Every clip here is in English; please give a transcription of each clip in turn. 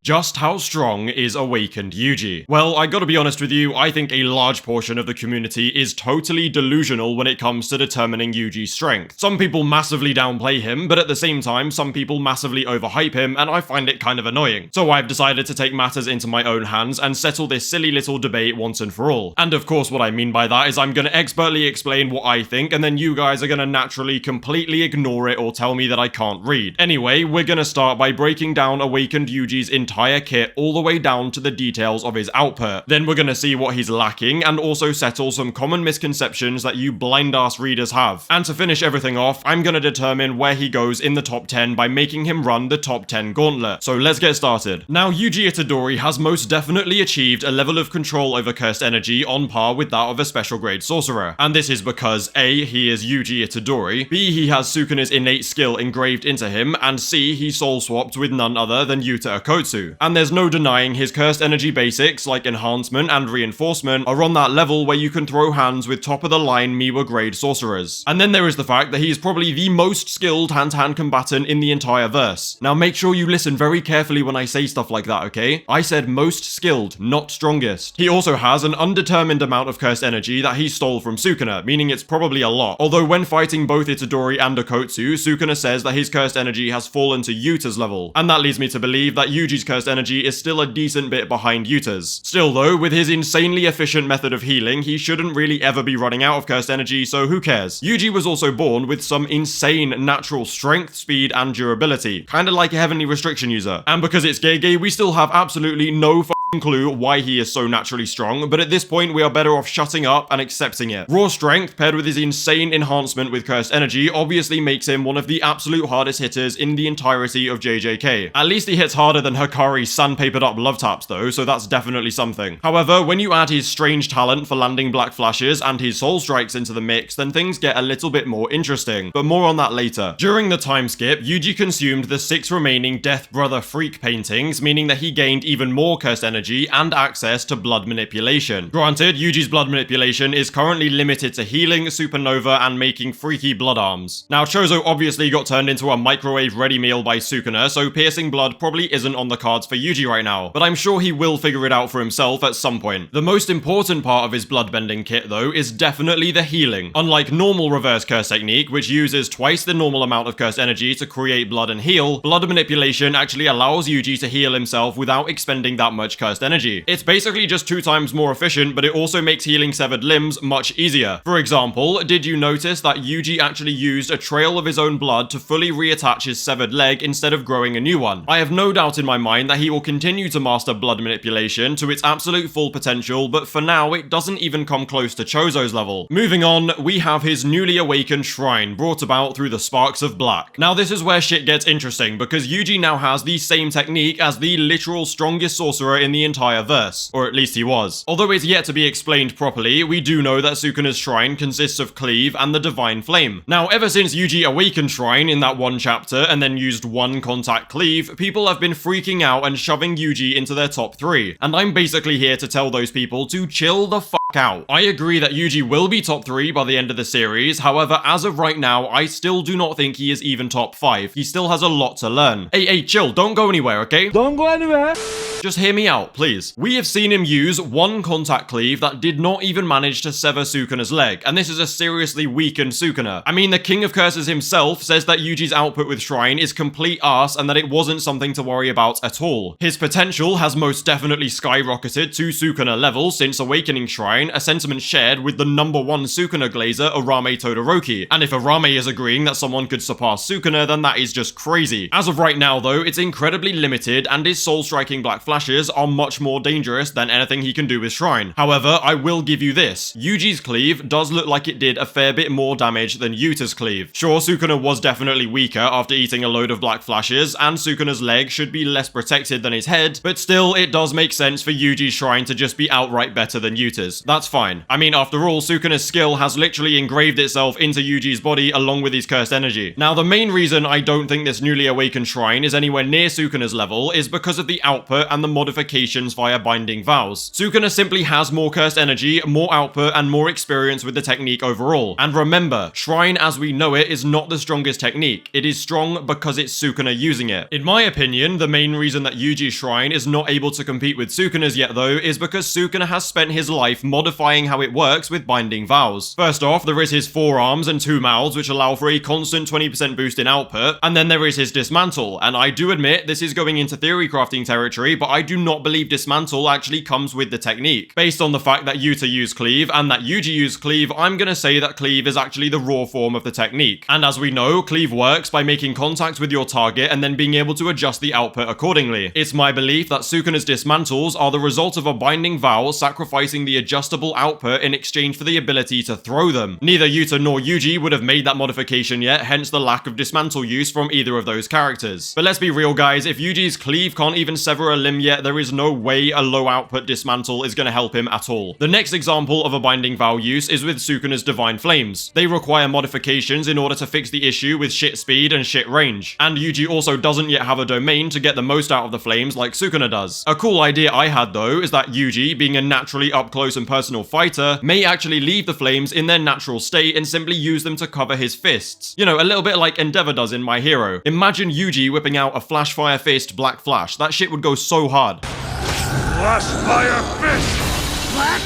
Just how strong is awakened Yuji? Well, I gotta be honest with you, I think a large portion of the community is totally delusional when it comes to determining Yuji's strength. Some people massively downplay him, but at the same time, some people massively overhype him, and I find it kind of annoying. So I've decided to take matters into my own hands and settle this silly little debate once and for all. And of course, what I mean by that is I'm gonna expertly explain what I think, and then you guys are gonna naturally completely ignore it or tell me that I can't read. Anyway, we're gonna start by breaking down awakened Yuji's entire kit all the way down to the details of his output. Then we're gonna see what he's lacking and also settle some common misconceptions that you blind-ass readers have. And to finish everything off, I'm gonna determine where he goes in the top 10 by making him run the top 10 gauntlet. So let's get started. Now, Yuji Itadori has most definitely achieved a level of control over cursed energy on par with that of a special grade sorcerer. And this is because A, he is Yuji Itadori, B, he has Sukuna's innate skill engraved into him, and C, he soul swapped with none other than Yuta Okkotsu. And there's no denying his cursed energy basics like enhancement and reinforcement are on that level where you can throw hands with top of the line Miwa grade sorcerers. And then there is the fact that he is probably the most skilled hand-to-hand combatant in the entire verse. Now make sure you listen very carefully when I say stuff like that, okay? I said most skilled, not strongest. He also has an undetermined amount of cursed energy that he stole from Sukuna, meaning it's probably a lot. Although when fighting both Itadori and Okkotsu, Sukuna says that his cursed energy has fallen to Yuta's level. And that leads me to believe that Yuji's cursed energy is still a decent bit behind Yuta's. Still though, with his insanely efficient method of healing, he shouldn't really ever be running out of cursed energy, so who cares? Yuji was also born with some insane natural strength, speed, and durability, kinda like a heavenly restriction user. And because it's Gege, we still have absolutely no clue why he is so naturally strong, but at this point we are better off shutting up and accepting it. Raw strength paired with his insane enhancement with cursed energy obviously makes him one of the absolute hardest hitters in the entirety of JJK. At least he hits harder than Hikari's sandpapered up love taps though, so that's definitely something. However, when you add his strange talent for landing black flashes and his soul strikes into the mix, then things get a little bit more interesting, but more on that later. During the time skip, Yuji consumed the 6 remaining Death Brother Freak paintings, meaning that he gained even more cursed energy and access to blood manipulation. Granted, Yuji's blood manipulation is currently limited to healing, supernova, and making freaky blood arms. Now, Chozo obviously got turned into a microwave ready meal by Sukuna, so piercing blood probably isn't on the cards for Yuji right now, but I'm sure he will figure it out for himself at some point. The most important part of his bloodbending kit, though, is definitely the healing. Unlike normal reverse curse technique, which uses twice the normal amount of cursed energy to create blood and heal, blood manipulation actually allows Yuji to heal himself without expending that much cursed energy. It's basically just 2 times more efficient, but it also makes healing severed limbs much easier. For example, did you notice that Yuji actually used a trail of his own blood to fully reattach his severed leg instead of growing a new one? I have no doubt in my mind that he will continue to master blood manipulation to its absolute full potential, but for now it doesn't even come close to Chozo's level. Moving on, we have his newly awakened shrine brought about through the sparks of black. Now this is where shit gets interesting, because Yuji now has the same technique as the literal strongest sorcerer in the entire verse, or at least he was. Although it's yet to be explained properly, we do know that Sukuna's shrine consists of Cleave and the Divine Flame. Now, ever since Yuji awakened Shrine in that one chapter and then used one contact Cleave, people have been freaking out and shoving Yuji into their top 3, and I'm basically here to tell those people to chill the fuck out. I agree that Yuji will be top 3 by the end of the series, however, as of right now, I still do not think he is even top 5. He still has a lot to learn. Hey, chill, don't go anywhere, okay? Don't go anywhere! Just hear me out, please. We have seen him use one contact cleave that did not even manage to sever Sukuna's leg, and this is a seriously weakened Sukuna. I mean, the King of Curses himself says that Yuji's output with Shrine is complete arse and that it wasn't something to worry about at all. His potential has most definitely skyrocketed to Sukuna level since awakening Shrine, a sentiment shared with the #1 Sukuna glazer, Arame Todoroki, and if Arame is agreeing that someone could surpass Sukuna, then that is just crazy. As of right now though, it's incredibly limited, and his soul-striking black flashes are much more dangerous than anything he can do with Shrine. However, I will give you this. Yuji's cleave does look like it did a fair bit more damage than Yuta's cleave. Sure, Sukuna was definitely weaker after eating a load of black flashes, and Sukuna's leg should be less protected than his head, but still, it does make sense for Yuji's Shrine to just be outright better than Yuta's. That's fine. I mean, after all, Sukuna's skill has literally engraved itself into Yuji's body along with his cursed energy. Now, the main reason I don't think this newly awakened shrine is anywhere near Sukuna's level is because of the output and the modifications via binding vows. Sukuna simply has more cursed energy, more output, and more experience with the technique overall. And remember, shrine as we know it is not the strongest technique. It is strong because it's Sukuna using it. In my opinion, the main reason that Yuji's shrine is not able to compete with Sukuna's yet though is because Sukuna has spent his life modifying how it works with binding vows. First off, there is his 4 arms and 2 mouths which allow for a constant 20% boost in output, and then there is his dismantle, and I do admit this is going into theory crafting territory, but I do not believe dismantle actually comes with the technique. Based on the fact that Yuta used cleave and that Yuji used cleave, I'm gonna say that cleave is actually the raw form of the technique. And as we know, cleave works by making contact with your target and then being able to adjust the output accordingly. It's my belief that Sukuna's dismantles are the result of a binding vow sacrificing the adjustable output in exchange for the ability to throw them. Neither Yuta nor Yuji would have made that modification yet, hence the lack of dismantle use from either of those characters. But let's be real guys, if Yuji's cleave can't even sever a limb yet, there is no way a low output dismantle is going to help him at all. The next example of a binding vow use is with Sukuna's divine flames. They require modifications in order to fix the issue with shit speed and shit range. And Yuji also doesn't yet have a domain to get the most out of the flames like Sukuna does. A cool idea I had though is that Yuji, being a naturally up close and personal fighter, may actually leave the flames in their natural state and simply use them to cover his fists. You know, a little bit like Endeavor does in My Hero. Imagine Yuji whipping out a Flash Fire Fist Black Flash. That shit would go so hard. Flash Fire Fist! Black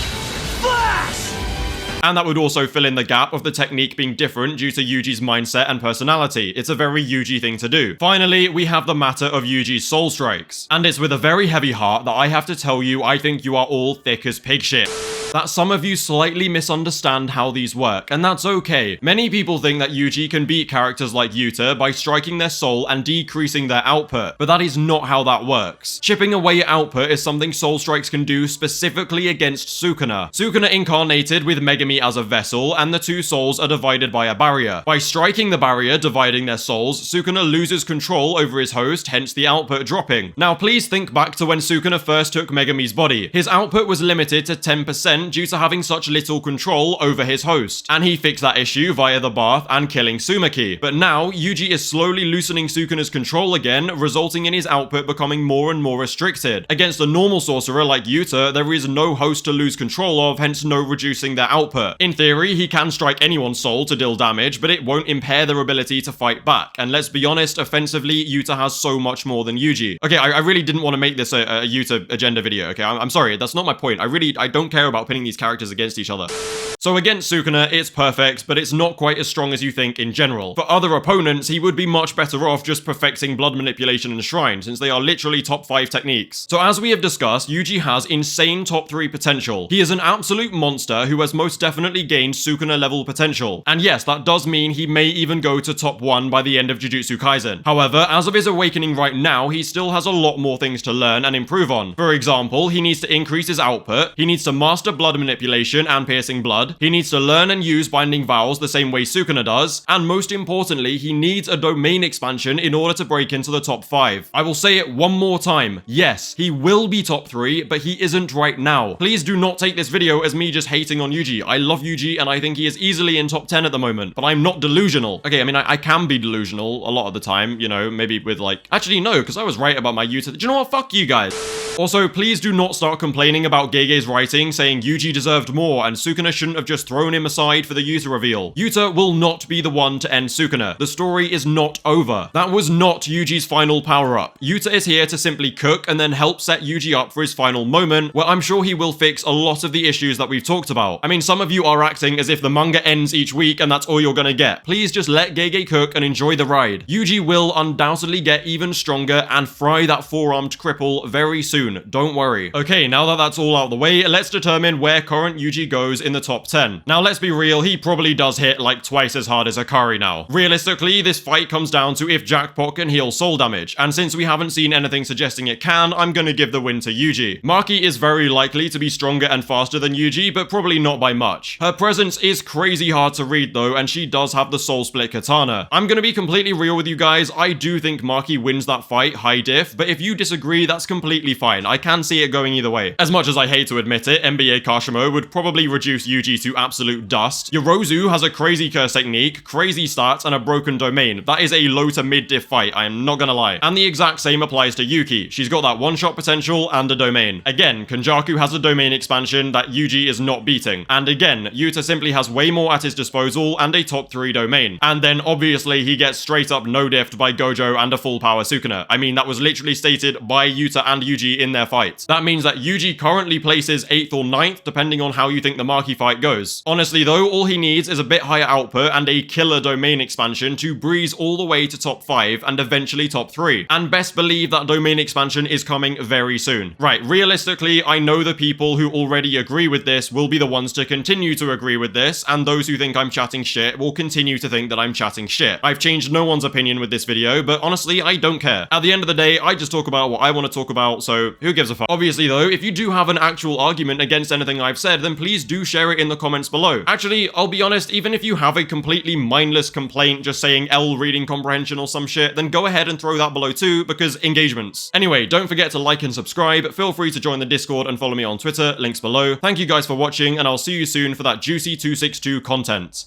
Flash! And that would also fill in the gap of the technique being different due to Yuji's mindset and personality. It's a very Yuji thing to do. Finally, we have the matter of Yuji's soul strikes. And it's with a very heavy heart that I have to tell you I think you are all thick as pig shit. That some of you slightly misunderstand how these work, and that's okay. Many people think that Yuji can beat characters like Yuta by striking their soul and decreasing their output, but that is not how that works. Chipping away output is something soul strikes can do specifically against Sukuna. Sukuna incarnated with Megami as a vessel, and the 2 souls are divided by a barrier. By striking the barrier, dividing their souls, Sukuna loses control over his host, hence the output dropping. Now please think back to when Sukuna first took Megami's body. His output was limited to 10% due to having such little control over his host, and he fixed that issue via the bath and killing Sumaki. But now, Yuji is slowly loosening Sukuna's control again, resulting in his output becoming more and more restricted. Against a normal sorcerer like Yuta, there is no host to lose control of, hence no reducing their output. In theory, he can strike anyone's soul to deal damage, but it won't impair their ability to fight back. And let's be honest, offensively, Yuta has so much more than Yuji. Okay, I really didn't want to make this a Yuta agenda video, okay? I'm sorry, that's not my point. I don't care about pitting these characters against each other. So against Sukuna, it's perfect, but it's not quite as strong as you think in general. For other opponents, he would be much better off just perfecting blood manipulation and shrine, since they are literally top 5 techniques. So as we have discussed, Yuji has insane top 3 potential. He is an absolute monster who has most definitely gained Sukuna level potential. And yes, that does mean he may even go to top 1 by the end of Jujutsu Kaisen. However, as of his awakening right now, he still has a lot more things to learn and improve on. For example, he needs to increase his output, he needs to master blood manipulation and piercing blood, he needs to learn and use binding vows the same way Sukuna does, and most importantly, he needs a domain expansion in order to break into the top 5. I will say it one more time. Yes, he will be top 3, but he isn't right now. Please do not take this video as me just hating on Yuji. I love Yuji and I think he is easily in top 10 at the moment, but I'm not delusional. Okay, I mean, I can be delusional a lot of the time, you know, maybe with like... Actually, no, because I was right about my Yuta. Do you know what? Fuck you guys. Also, please do not start complaining about Gege's writing, saying Yuji deserved more and Sukuna shouldn't have just thrown him aside for the Yuta reveal. Yuta will not be the one to end Sukuna. The story is not over. That was not Yuji's final power-up. Yuta is here to simply cook and then help set Yuji up for his final moment, where I'm sure he will fix a lot of the issues that we've talked about. I mean, some of you are acting as if the manga ends each week and that's all you're gonna get. Please just let Gege cook and enjoy the ride. Yuji will undoubtedly get even stronger and fry that 4-armed cripple very soon. Don't worry. Okay, now that that's all out of the way, let's determine where current Yuji goes in the top 10. Now, let's be real, he probably does hit like twice as hard as Akari now. Realistically, this fight comes down to if Jackpot can heal soul damage, and since we haven't seen anything suggesting it can, I'm gonna give the win to Yuji. Maki is very likely to be stronger and faster than Yuji, but probably not by much. Her presence is crazy hard to read though, and she does have the soul split katana. I'm gonna be completely real with you guys, I do think Maki wins that fight high diff, but if you disagree, that's completely fine. fine. I can see it going either way. As much as I hate to admit it, NBA Kashimo would probably reduce Yuji to absolute dust. Yorozu has a crazy curse technique, crazy stats, and a broken domain. That is a low to mid diff fight, I am not gonna lie. And the exact same applies to Yuki. She's got that one-shot potential and a domain. Again, Kenjaku has a domain expansion that Yuji is not beating. And again, Yuta simply has way more at his disposal and a top 3 domain. And then obviously he gets straight up no-diffed by Gojo and a full power Sukuna. I mean, that was literally stated by Yuta and Yuji in their fight. That means that Yuji currently places 8th or 9th, depending on how you think the Maki fight goes. Honestly though, all he needs is a bit higher output and a killer domain expansion to breeze all the way to top 5 and eventually top 3. And best believe that domain expansion is coming very soon. Right, realistically, I know the people who already agree with this will be the ones to continue to agree with this, and those who think I'm chatting shit will continue to think that I'm chatting shit. I've changed no one's opinion with this video, but honestly, I don't care. At the end of the day, I just talk about what I want to talk about, so who gives a fuck? Obviously though, if you do have an actual argument against anything I've said, then please do share it in the comments below. Actually, I'll be honest, even if you have a completely mindless complaint just saying L reading comprehension or some shit, then go ahead and throw that below too, because engagements. Anyway, don't forget to like and subscribe, feel free to join the Discord and follow me on Twitter, links below. Thank you guys for watching, and I'll see you soon for that juicy 262 content.